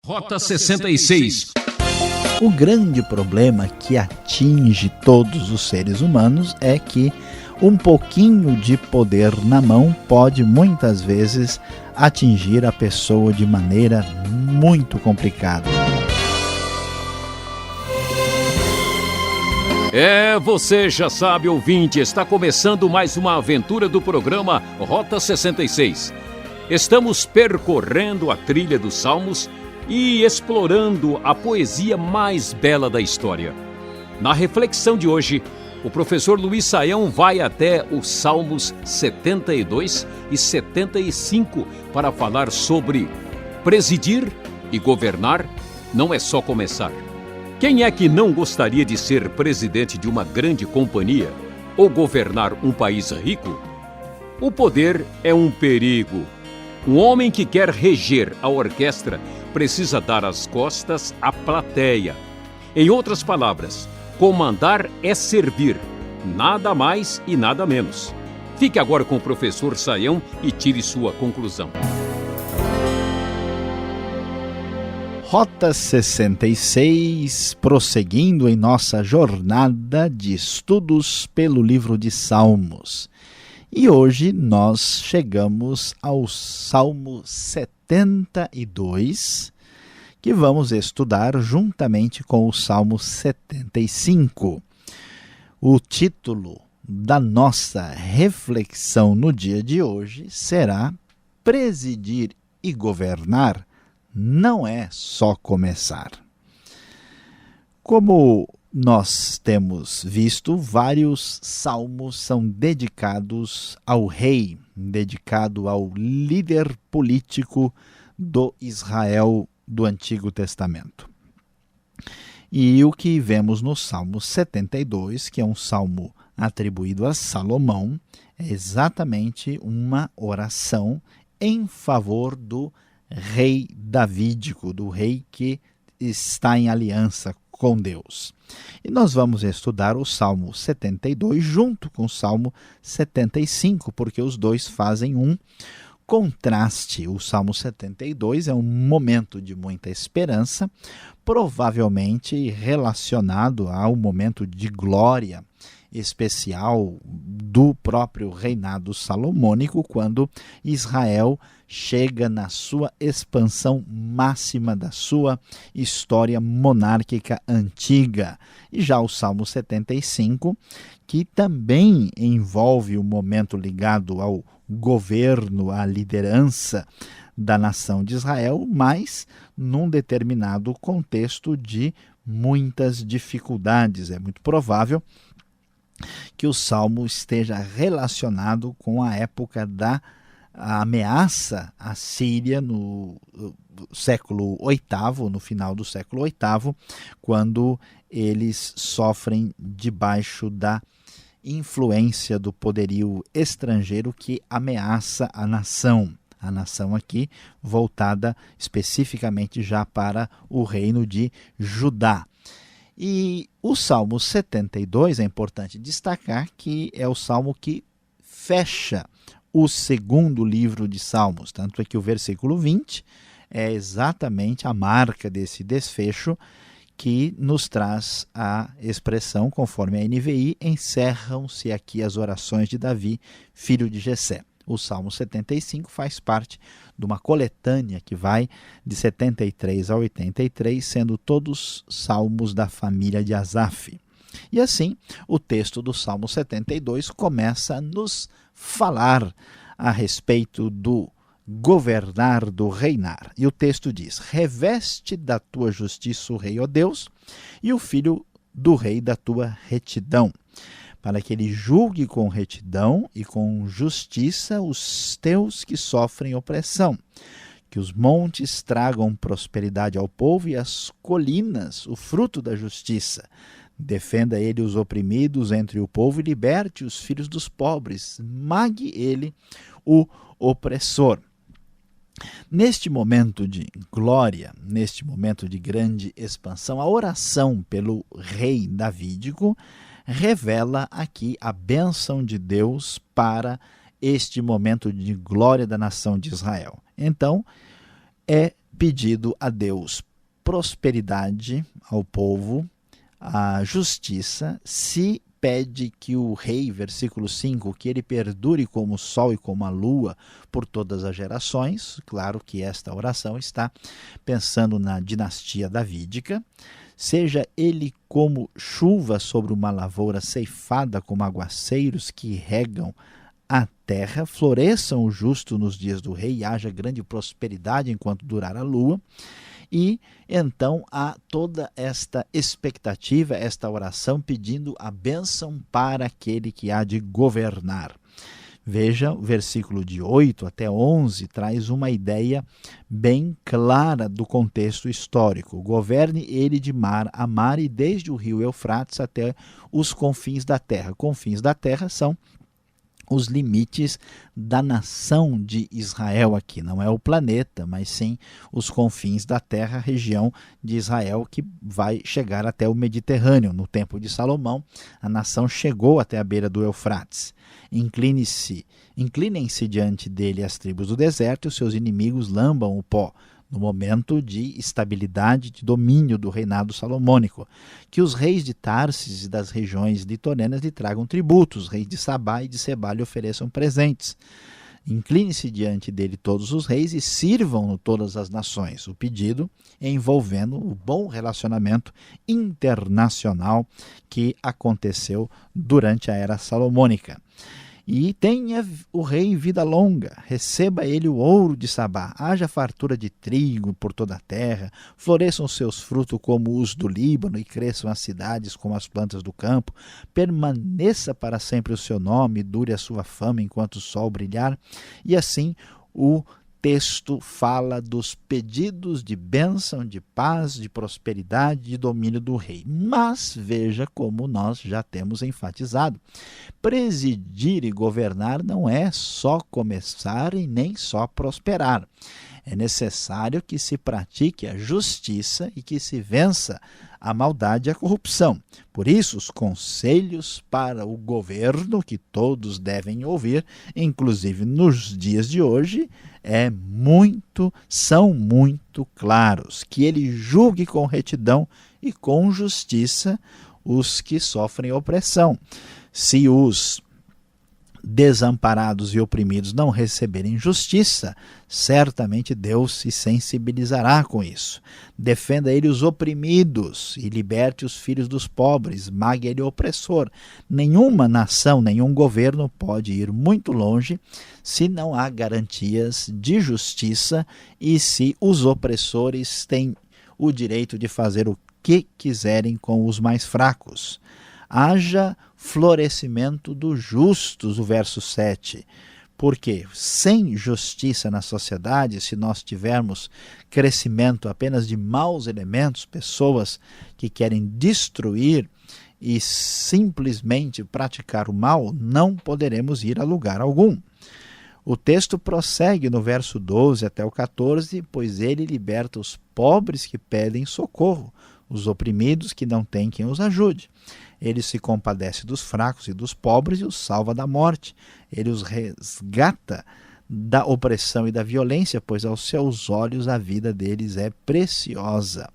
Rota 66. O grande problema que atinge todos os seres humanos é que um pouquinho de poder na mão pode muitas vezes atingir a pessoa de maneira muito complicada. Você já sabe, ouvinte, está começando mais uma aventura do programa Rota 66. Estamos percorrendo a trilha dos Salmos e explorando a poesia mais bela da história. Na reflexão de hoje, o professor Luiz Saião vai até os Salmos 72 e 75 para falar sobre presidir e governar não é só começar. Quem é que não gostaria de ser presidente de uma grande companhia ou governar um país rico? O poder é um perigo. Um homem que quer reger a orquestra precisa dar as costas à plateia. Em outras palavras, comandar é servir, nada mais e nada menos. Fique agora com o professor Saião e tire sua conclusão. Rota 66, prosseguindo em nossa jornada de estudos pelo livro de Salmos. E hoje nós chegamos ao Salmo 72, que vamos estudar juntamente com o Salmo 75. O título da nossa reflexão no dia de hoje será Presidir e Governar não é só começar. Como nós temos visto, vários salmos são dedicados ao rei, dedicado ao líder político do Israel do Antigo Testamento. E o que vemos no Salmo 72, que é um salmo atribuído a Salomão, é exatamente uma oração em favor do rei davídico, do rei que está em aliança com Deus. E nós vamos estudar o Salmo 72 junto com o Salmo 75, porque os dois fazem um contraste. O Salmo 72 é um momento de muita esperança, provavelmente relacionado ao momento de glória especial do próprio reinado salomônico, quando Israel chega na sua expansão máxima da sua história monárquica antiga. E já o Salmo 75, que também envolve o momento ligado ao governo, à liderança da nação de Israel, mas num determinado contexto de muitas dificuldades. É muito provável que o Salmo esteja relacionado com a época da ameaça à Síria no século VIII, no final do século VIII, quando eles sofrem debaixo da influência do poderio estrangeiro que ameaça a nação. A nação aqui voltada especificamente já para o reino de Judá. E o Salmo 72, é importante destacar que é o salmo que fecha o segundo livro de Salmos. Tanto é que o versículo 20 é exatamente a marca desse desfecho, que nos traz a expressão, conforme a NVI, encerram-se aqui as orações de Davi, filho de Jessé. O Salmo 75 faz parte de uma coletânea que vai de 73 a 83, sendo todos salmos da família de Asaf. E assim, o texto do Salmo 72 começa a nos falar a respeito do governar, do reinar. E o texto diz: reveste da tua justiça o rei, ó Deus, e o filho do rei da tua retidão, para que ele julgue com retidão e com justiça os teus que sofrem opressão. Que os montes tragam prosperidade ao povo e as colinas o fruto da justiça. Defenda ele os oprimidos entre o povo e liberte os filhos dos pobres. Mague ele o opressor. Neste momento de glória, neste momento de grande expansão, a oração pelo rei davídico revela aqui a bênção de Deus para este momento de glória da nação de Israel. Então, é pedido a Deus prosperidade ao povo, a justiça, se pede que o rei, versículo 5, que ele perdure como o sol e como a lua por todas as gerações. Claro que esta oração está pensando na dinastia davídica. Seja ele como chuva sobre uma lavoura ceifada, como aguaceiros que regam a terra, floresçam o justo nos dias do rei, haja grande prosperidade enquanto durar a lua. E então há toda esta expectativa, esta oração pedindo a bênção para aquele que há de governar. Veja, o versículo de 8 até 11 traz uma ideia bem clara do contexto histórico. Governe ele de mar a mar e desde o rio Eufrates até os confins da terra. Confins da terra são os limites da nação de Israel aqui. Não é o planeta, mas sim os confins da terra, a região de Israel que vai chegar até o Mediterrâneo. No tempo de Salomão, a nação chegou até a beira do Eufrates. Inclinem-se diante dele as tribos do deserto e os seus inimigos lambam o pó. No momento de estabilidade, de domínio do reinado salomônico, que os reis de Tarsis e das regiões litorâneas lhe tragam tributos, os reis de Sabá e de Sebá lhe ofereçam presentes. Incline-se diante dele todos os reis e sirvam-no todas as nações. O pedido envolvendo o bom relacionamento internacional que aconteceu durante a era salomônica. E tenha o rei vida longa, receba ele o ouro de Sabá, haja fartura de trigo por toda a terra, floresçam seus frutos como os do Líbano e cresçam as cidades como as plantas do campo, permaneça para sempre o seu nome, dure a sua fama enquanto o sol brilhar. E assim o texto fala dos pedidos de bênção, de paz, de prosperidade, de domínio do rei. Mas veja como nós já temos enfatizado. Presidir e governar não é só começar e nem só prosperar. É necessário que se pratique a justiça e que se vença a maldade e a corrupção. Por isso, os conselhos para o governo que todos devem ouvir, inclusive nos dias de hoje, são muito claros. Que ele julgue com retidão e com justiça os que sofrem opressão. Se os desamparados e oprimidos não receberem justiça, certamente Deus se sensibilizará com isso. Defenda ele os oprimidos e liberte os filhos dos pobres, esmague ele o opressor. Nenhuma nação, nenhum governo pode ir muito longe se não há garantias de justiça e se os opressores têm o direito de fazer o que quiserem com os mais fracos. Haja florescimento dos justos, o verso 7. Porque sem justiça na sociedade, se nós tivermos crescimento apenas de maus elementos, pessoas que querem destruir e simplesmente praticar o mal, não poderemos ir a lugar algum. O texto prossegue no verso 12 até o 14, pois ele liberta os pobres que pedem socorro, os oprimidos que não têm quem os ajude. Ele se compadece dos fracos e dos pobres e os salva da morte. Ele os resgata da opressão e da violência, pois aos seus olhos a vida deles é preciosa.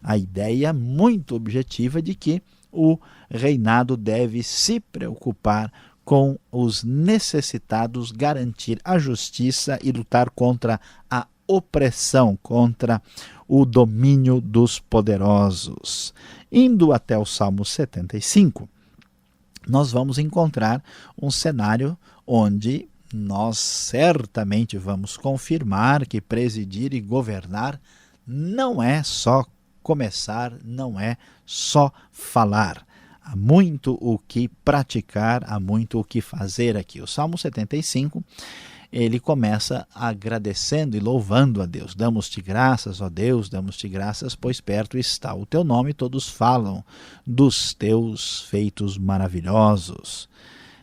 A ideia muito objetiva de que o reinado deve se preocupar com os necessitados, garantir a justiça e lutar contra a opressão, contra o domínio dos poderosos. Indo até o Salmo 75, nós vamos encontrar um cenário onde nós certamente vamos confirmar que presidir e governar não é só começar, não é só falar. Há muito o que praticar, há muito o que fazer aqui. O Salmo 75, ele começa agradecendo e louvando a Deus. Damos-te graças, ó Deus, damos-te graças, pois perto está o teu nome, todos falam dos teus feitos maravilhosos.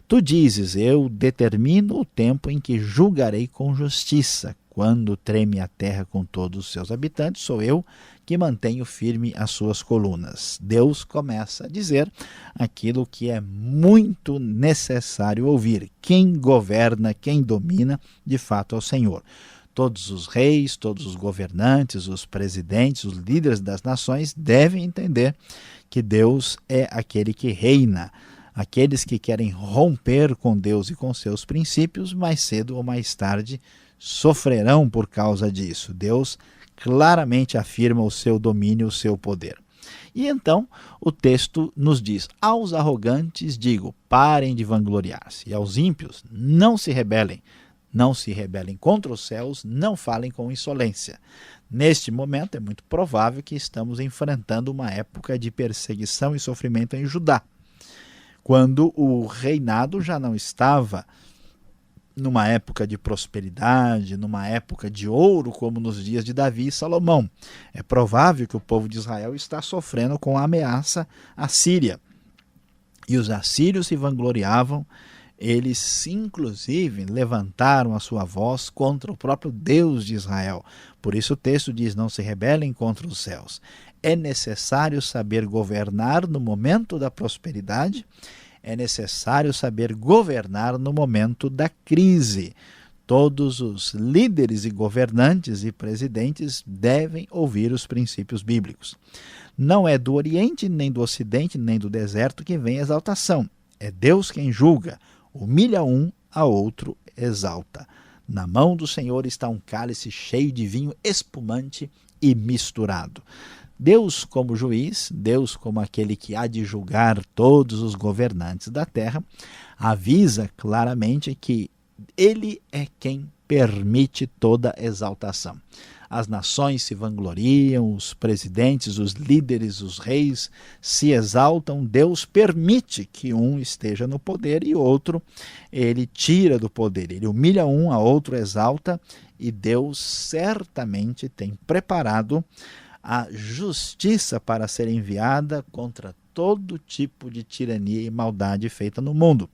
Tu dizes, eu determino o tempo em que julgarei com justiça. Quando treme a terra com todos os seus habitantes, sou eu que mantenho firme as suas colunas. Deus começa a dizer aquilo que é muito necessário ouvir. Quem governa, quem domina, de fato é o Senhor. Todos os reis, todos os governantes, os presidentes, os líderes das nações devem entender que Deus é aquele que reina. Aqueles que querem romper com Deus e com seus princípios, mais cedo ou mais tarde, sofrerão por causa disso. Deus claramente afirma o seu domínio, o seu poder. E então o texto nos diz: aos arrogantes digo, parem de vangloriar-se, e aos ímpios, não se rebelem. Não se rebelem contra os céus, não falem com insolência. Neste momento é muito provável que estamos enfrentando uma época de perseguição e sofrimento em Judá, quando o reinado já não estava numa época de prosperidade, numa época de ouro, como nos dias de Davi e Salomão. É provável que o povo de Israel está sofrendo com a ameaça assíria. E os assírios se vangloriavam, eles inclusive levantaram a sua voz contra o próprio Deus de Israel. Por isso o texto diz: não se rebelem contra os céus. É necessário saber governar no momento da prosperidade, é necessário saber governar no momento da crise. Todos os líderes e governantes e presidentes devem ouvir os princípios bíblicos. Não é do Oriente, nem do Ocidente, nem do deserto que vem a exaltação. É Deus quem julga. Humilha um, a outro exalta. Na mão do Senhor está um cálice cheio de vinho espumante e misturado. Deus como juiz, Deus como aquele que há de julgar todos os governantes da terra, avisa claramente que Ele é quem permite toda exaltação. As nações se vangloriam, os presidentes, os líderes, os reis se exaltam. Deus permite que um esteja no poder e outro ele tira do poder. Ele humilha um, a outro exalta, e Deus certamente tem preparado a justiça para ser enviada contra todo tipo de tirania e maldade feita no mundo.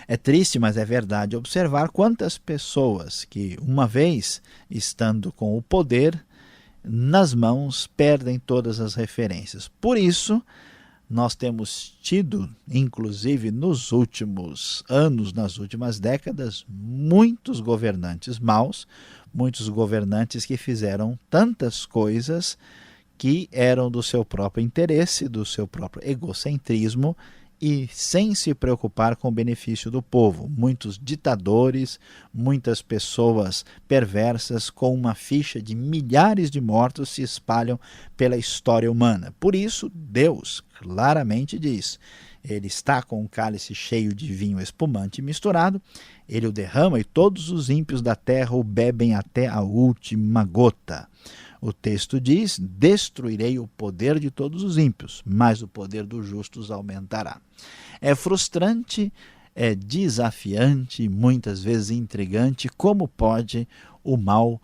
É triste, mas é verdade observar quantas pessoas que, uma vez estando com o poder nas mãos, perdem todas as referências. Por isso, nós temos tido, inclusive nos últimos anos, nas últimas décadas, muitos governantes maus, muitos governantes que fizeram tantas coisas que eram do seu próprio interesse, do seu próprio egocentrismo, e sem se preocupar com o benefício do povo. Muitos ditadores, muitas pessoas perversas com uma ficha de milhares de mortos se espalham pela história humana. Por isso, Deus claramente diz: Ele está com um cálice cheio de vinho espumante misturado, Ele o derrama e todos os ímpios da terra o bebem até a última gota. O texto diz: destruirei o poder de todos os ímpios, mas o poder dos justos aumentará. É frustrante, é desafiante, muitas vezes intrigante, como pode o mal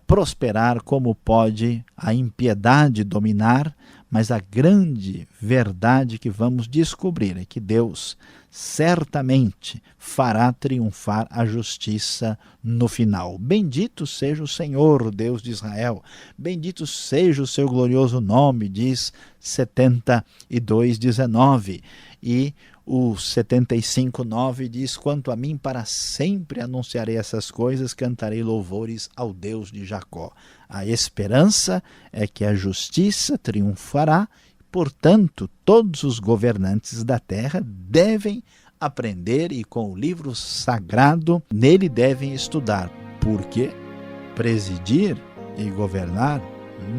prosperar, como pode a impiedade dominar, mas a grande verdade que vamos descobrir é que Deus certamente fará triunfar a justiça no final. Bendito seja o Senhor, Deus de Israel, bendito seja o seu glorioso nome, diz 72:19. E o 75:9 diz: quanto a mim, para sempre anunciarei essas coisas, cantarei louvores ao Deus de Jacó. A esperança é que a justiça triunfará, portanto, todos os governantes da terra devem aprender e com o livro sagrado nele devem estudar, porque presidir e governar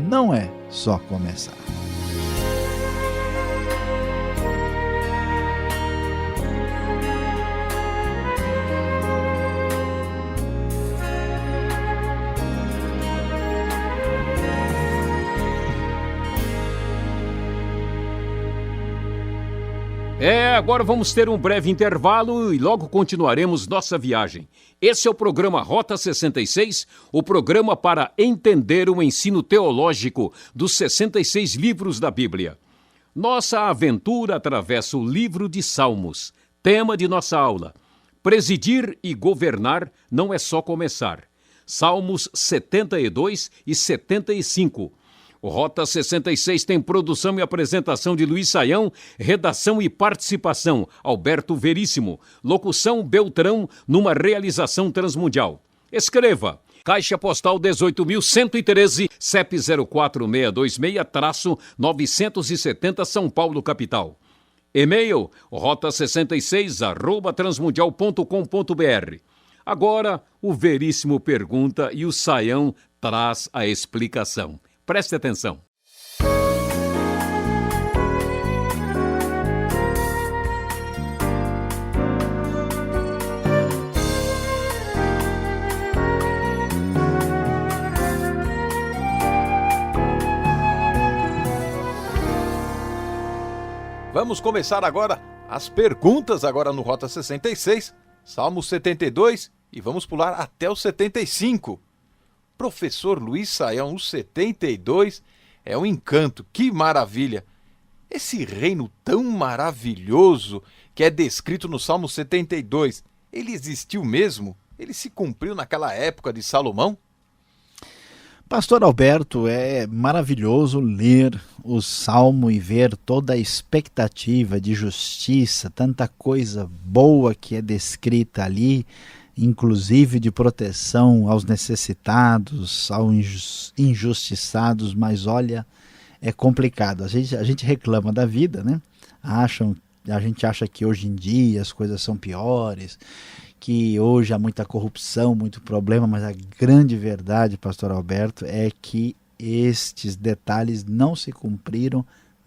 não é só começar. Agora vamos ter um breve intervalo e logo continuaremos nossa viagem. Esse é o programa Rota 66, o programa para entender o ensino teológico dos 66 livros da Bíblia. Nossa aventura atravessa o livro de Salmos, tema de nossa aula. Presidir e governar não é só começar. Salmos 72 e 75. O Rota 66 tem produção e apresentação de Luiz Saião, redação e participação Alberto Veríssimo, locução Beltrão, numa realização transmundial. Escreva: Caixa Postal 18.113, CEP 04626-970 São Paulo, capital. E-mail rota66@transmundial.com.br. Agora, o Veríssimo pergunta e o Saião traz a explicação. Preste atenção. Vamos começar agora as perguntas agora no Rota 66, Salmo 72 e vamos pular até o 75. Professor Luiz Saião, o 72 é um encanto, que maravilha! Esse reino tão maravilhoso que é descrito no Salmo 72, ele existiu mesmo? Ele se cumpriu naquela época de Salomão? Pastor Alberto, é maravilhoso ler o Salmo e ver toda a expectativa de justiça, tanta coisa boa que é descrita ali, inclusive de proteção aos necessitados, aos injustiçados, mas olha, é complicado. A gente reclama da vida, né? A gente acha que hoje em dia as coisas são piores, que hoje há muita corrupção, muito problema, mas a grande verdade, pastor Alberto, é que estes detalhes não se cumpriram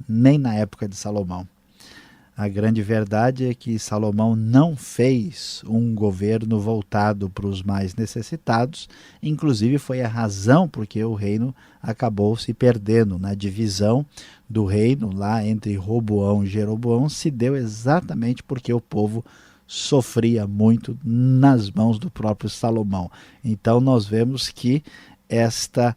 nem na época de Salomão. A grande verdade é que Salomão não fez um governo voltado para os mais necessitados, inclusive foi a razão porque o reino acabou se perdendo na divisão do reino lá entre Roboão e Jeroboão, se deu exatamente porque o povo sofria muito nas mãos do próprio Salomão. Então nós vemos que esta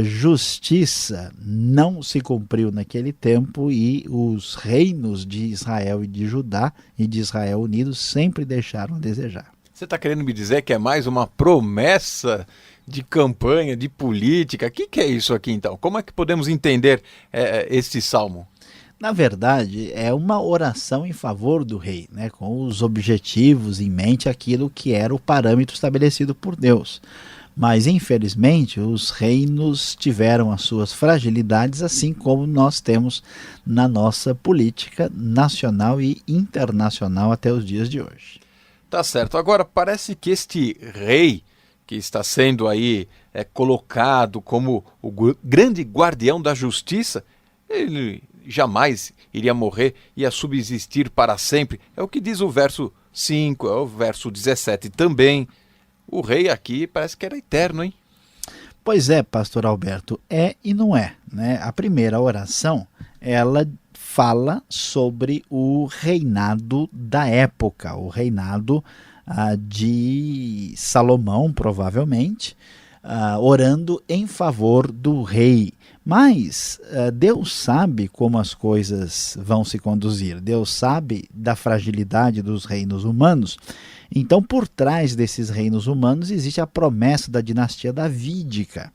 justiça não se cumpriu naquele tempo e os reinos de Israel e de Judá e de Israel unidos sempre deixaram a desejar. Você está querendo me dizer que é mais uma promessa de campanha, de política? O que é isso aqui então? Como é que podemos entender este salmo? Na verdade, é uma oração em favor do rei, né, com os objetivos em mente, aquilo que era o parâmetro estabelecido por Deus. Mas, infelizmente, os reinos tiveram as suas fragilidades, assim como nós temos na nossa política nacional e internacional até os dias de hoje. Tá certo. Agora, parece que este rei que está sendo aí colocado como o grande guardião da justiça, ele jamais iria morrer, ia subsistir para sempre. É o que diz o verso 5, é o verso 17 também. O rei aqui parece que era eterno, hein? Pois é, pastor Alberto, é e não é, né? A primeira oração, ela fala sobre o reinado da época, o reinado de Salomão, provavelmente, orando em favor do rei. Mas Deus sabe como as coisas vão se conduzir, Deus sabe da fragilidade dos reinos humanos. Então, por trás desses reinos humanos existe a promessa da dinastia davídica,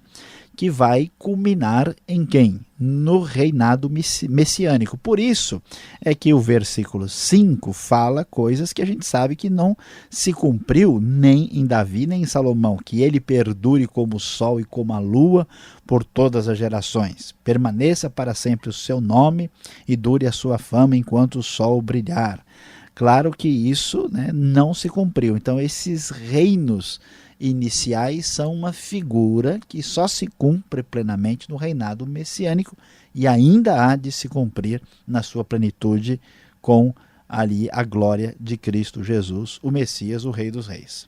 que vai culminar em quem? No reinado messiânico. Por isso é que o versículo 5 fala coisas que a gente sabe que não se cumpriu nem em Davi nem em Salomão, que ele perdure como o sol e como a lua por todas as gerações. Permaneça para sempre o seu nome e dure a sua fama enquanto o sol brilhar. Claro que isso, né, não se cumpriu. Então esses reinos iniciais são uma figura que só se cumpre plenamente no reinado messiânico e ainda há de se cumprir na sua plenitude com ali a glória de Cristo Jesus, o Messias, o Rei dos Reis.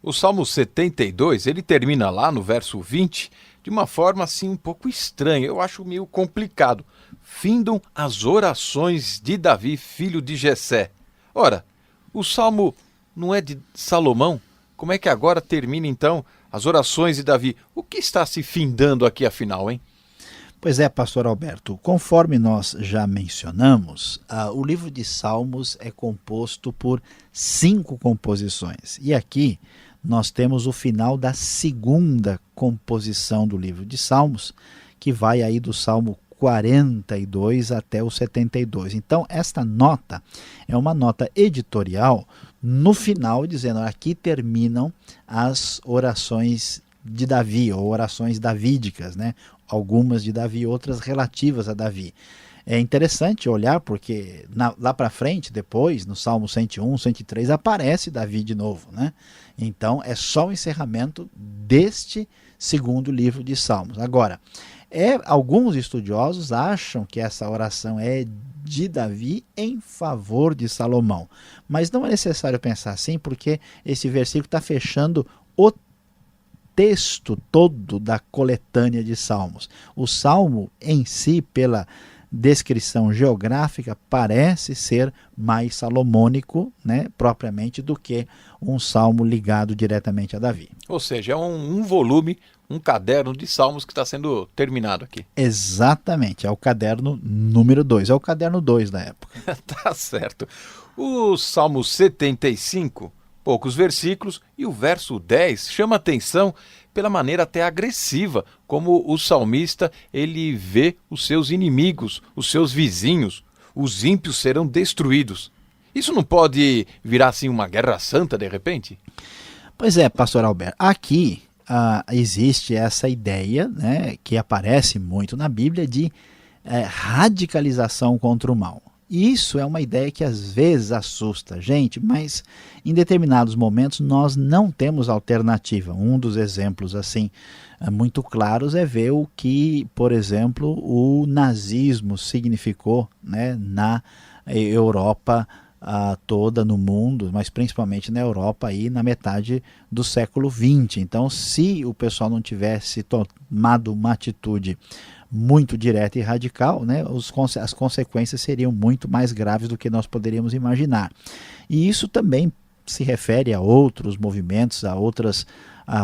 O Salmo 72, ele termina lá no verso 20 de uma forma assim um pouco estranha, eu acho meio complicado. Findam as orações de Davi, filho de Jessé. Ora, o Salmo não é de Salomão? Como é que agora termina, então, as orações de Davi? O que está se findando aqui, afinal, hein? Pois é, pastor Alberto, conforme nós já mencionamos, o livro de Salmos é composto por 5 composições. E aqui nós temos o final da segunda composição do livro de Salmos, que vai aí do Salmo 42 até o 72. Então, esta nota é uma nota editorial no final dizendo, aqui terminam as orações de Davi, ou orações davídicas, né? Algumas de Davi, outras relativas a Davi. É interessante olhar porque lá para frente, depois, no Salmo 101, 103, aparece Davi de novo, né? Então é só o encerramento deste segundo livro de Salmos. Agora, alguns estudiosos acham que essa oração é de Davi em favor de Salomão. Mas não é necessário pensar assim, porque esse versículo está fechando o texto todo da coletânea de Salmos. O Salmo em si, pela descrição geográfica, parece ser mais salomônico, né, propriamente, do que um salmo ligado diretamente a Davi. Ou seja, é um volume, um caderno de salmos que está sendo terminado aqui. Exatamente, é o caderno número 2, é o caderno 2 da época. Tá certo. O Salmo 75, poucos versículos, e o verso 10 chama atenção pela maneira até agressiva como o salmista ele vê os seus inimigos, os seus vizinhos, os ímpios serão destruídos. Isso não pode virar assim uma guerra santa de repente? Pois é, pastor Alberto, aqui existe essa ideia, né, que aparece muito na Bíblia de radicalização contra o mal. Isso é uma ideia que às vezes assusta a gente, mas em determinados momentos nós não temos alternativa. Um dos exemplos assim muito claros é ver o que, por exemplo, o nazismo significou, né, na Europa toda, no mundo, mas principalmente na Europa aí na metade do século XX. Então, se o pessoal não tivesse tomado uma atitude muito direta e radical, né, as consequências seriam muito mais graves do que nós poderíamos imaginar. E isso também se refere a outros movimentos, a outras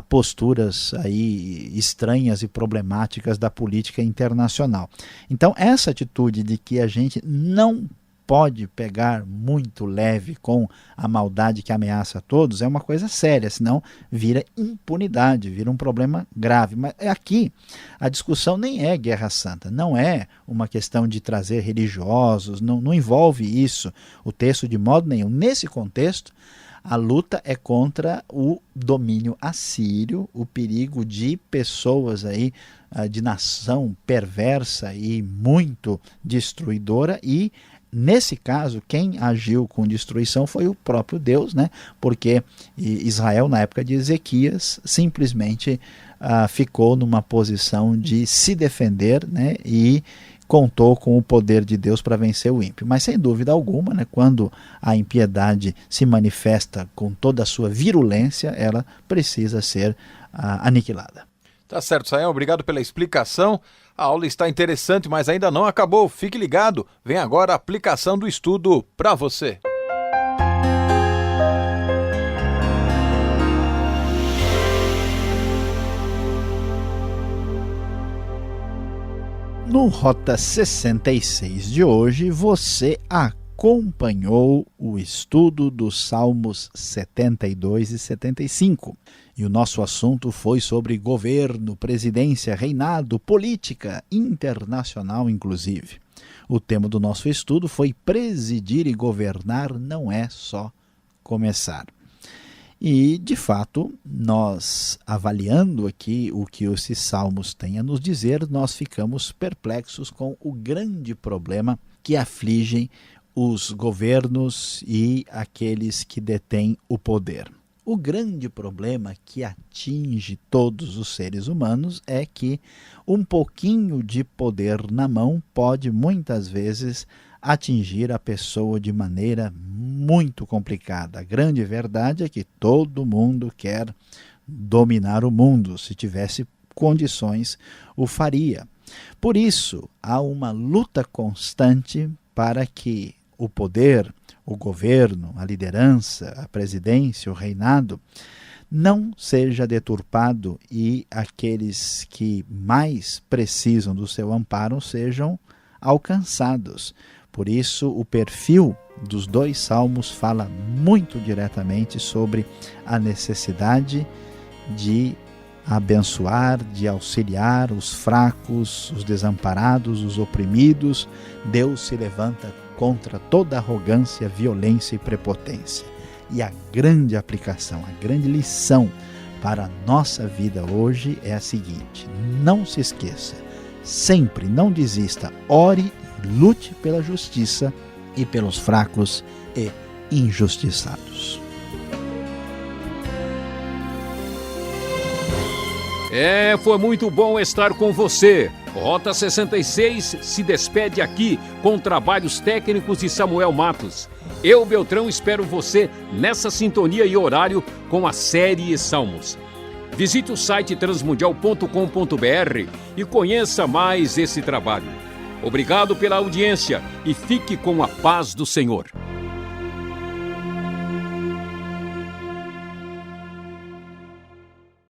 posturas aí estranhas e problemáticas da política internacional. Então, essa atitude de que a gente não pode pegar muito leve com a maldade que ameaça a todos é uma coisa séria, senão vira impunidade, vira um problema grave. Mas aqui a discussão nem é guerra santa, não é uma questão de trazer religiosos, não envolve isso o texto de modo nenhum. Nesse contexto, a luta é contra o domínio assírio, o perigo de pessoas aí, de nação perversa e muito destruidora, e nesse caso, quem agiu com destruição foi o próprio Deus, né? Porque Israel, na época de Ezequias, simplesmente ficou numa posição de se defender, né? E contou com o poder de Deus para vencer o ímpio. Mas sem dúvida alguma, né, quando a impiedade se manifesta com toda a sua virulência, ela precisa ser aniquilada. Tá certo, Sayão, obrigado pela explicação. A aula está interessante, mas ainda não acabou. Fique ligado, vem agora a aplicação do estudo para você. No Rota 66 de hoje, você acompanhou o estudo dos Salmos 72 e 75. E o nosso assunto foi sobre governo, presidência, reinado, política internacional, inclusive. O tema do nosso estudo foi presidir e governar não é só começar. E, de fato, nós avaliando aqui o que esses salmos têm a nos dizer, nós ficamos perplexos com o grande problema que afligem os governos e aqueles que detêm o poder. O grande problema que atinge todos os seres humanos é que um pouquinho de poder na mão pode muitas vezes atingir a pessoa de maneira muito complicada. A grande verdade é que todo mundo quer dominar o mundo. Se tivesse condições, o faria. Por isso, há uma luta constante para que o poder, o governo, a liderança, a presidência, o reinado, não seja deturpado e aqueles que mais precisam do seu amparo sejam alcançados. Por isso, o perfil dos dois salmos fala muito diretamente sobre a necessidade de abençoar, de auxiliar os fracos, os desamparados, os oprimidos. Deus se levanta contra toda arrogância, violência e prepotência. E a grande aplicação, a grande lição para a nossa vida hoje é a seguinte: não se esqueça, sempre não desista, ore e lute pela justiça e pelos fracos e injustiçados. Foi muito bom estar com você. Rota 66 se despede aqui com trabalhos técnicos de Samuel Matos. Eu, Beltrão, espero você nessa sintonia e horário com a série Salmos. Visite o site transmundial.com.br e conheça mais esse trabalho. Obrigado pela audiência e fique com a paz do Senhor.